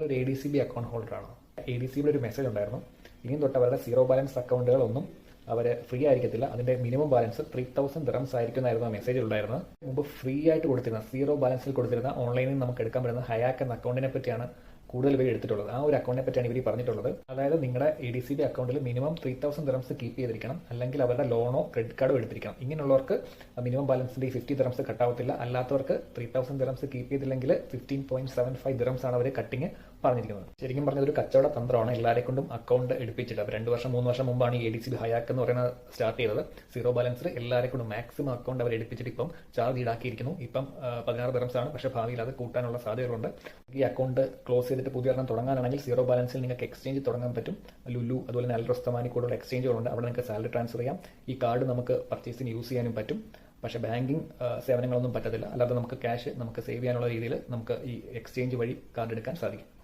ഒരു A D C B account ഹോൾഡറാണ്. A D C ബിയുടെ ഒരു മെസ്സേജ് ഉണ്ടായിരുന്നു, ഇനിയും തൊട്ട് അവരുടെ സീറോ ബാലൻസ് അക്കൗണ്ടുകളൊന്നും അവർ ഫ്രീ ആയിരിക്കത്തില്ല, അതിന്റെ മിനിമം ബാലൻസ് 3000 ദിറംസ് ആയിരിക്കും എന്നായിരുന്നു ആ മെസ്സേജ് ഉണ്ടായിരുന്നത്. മുമ്പ് ഫ്രീ ആയിട്ട് കൊടുത്തിരുന്ന സീറോ ബാലൻസിൽ കൊടുത്തിരുന്ന ഓൺലൈനിൽ നമുക്ക് എടുക്കാൻ പറ്റുന്ന ഹയാക്ക് എന്ന അക്കൗണ്ടിനെ പറ്റിയാണ് കൂടുതൽ പേര് എടുത്തിട്ടുള്ളത്. ആ ഒരു അക്കൗണ്ടിനെ പറ്റിയാണ് ഇവർ പറഞ്ഞിട്ടുള്ളത്. അതായത് നിങ്ങളുടെ എ ഡി സി ബി അക്കൗണ്ടിൽ മിനിമം 3000 ദിറംസ് കീപ്പ് ചെയ്തിരിക്കണം, അല്ലെങ്കിൽ അവരുടെ ലോണോ ക്രെഡിറ്റ് കാർഡോ എടുത്തിരിക്കണം. ഇങ്ങനെയുള്ളവർക്ക് മിനിമം ബാലൻസിന്റെ 50 ദിറംസ് കട്ടാവത്തില്ല. അല്ലാത്തവർക്ക് 3000 ദിറംസ് കീപ്പ് ചെയ്തില്ലെങ്കിൽ 15.75 ദിറംസ് ആണ് അവർ കട്ടിങ് പറഞ്ഞിരിക്കുന്നത്. ശരിക്കും പറഞ്ഞ ഒരു കച്ചവട തന്ത്രമാണ്. എല്ലാവരെ കൊണ്ടും അക്കൗണ്ട് എടുപ്പിച്ചിട്ട് 2 വർഷം 3 വർഷം മുമ്പാണ് ഈ എ ഡി സി ബി ഹയാക്ക് എന്ന് പറയുന്നത് സ്റ്റാർട്ട് ചെയ്തത്. സീറോ ബാലൻസിൽ എല്ലാവരെ കൊണ്ടും മാക്സിമം അക്കൗണ്ട് അവർ എടുപ്പിച്ചിട്ട് ഇപ്പം ചാർജ് ഈടാക്കിയിരിക്കുന്നു. ഇപ്പം 16 ദിറംസ് ആണ്, പക്ഷേ ഭാവിയിൽ അത് കൂട്ടാനുള്ള സാധ്യതകളുണ്ട്. ഈ അക്കൗണ്ട് ക്ലോസ് ചെയ്തിട്ട് പുതിയ ഒരെണ്ണം തുടങ്ങാനാണെങ്കിൽ സീറോ ബാലൻസിൽ നിങ്ങൾക്ക് എക്സ്ചേഞ്ച് തുടങ്ങാൻ പറ്റും. ലുലു അതുപോലെ തന്നെ അൽറസ്തമാനി കൂടുതൽ എക്സ്ചേഞ്ചുകളുണ്ട്, അവിടെ നിങ്ങൾക്ക് സാലറി ട്രാൻസ്ഫർ ചെയ്യാം. ഈ കാർഡ് നമുക്ക് പർച്ചേസിന് യൂസ് ചെയ്യാനും പറ്റും. പക്ഷേ ബാങ്കിങ് സേവനങ്ങളൊന്നും പറ്റത്തില്ല. അല്ലാതെ നമുക്ക് ക്യാഷ് നമുക്ക് സേവ് ചെയ്യാനുള്ള രീതിയിൽ നമുക്ക് ഈ എക്സ്ചേഞ്ച് വഴി കാർഡ് എടുക്കാൻ സാധിക്കും.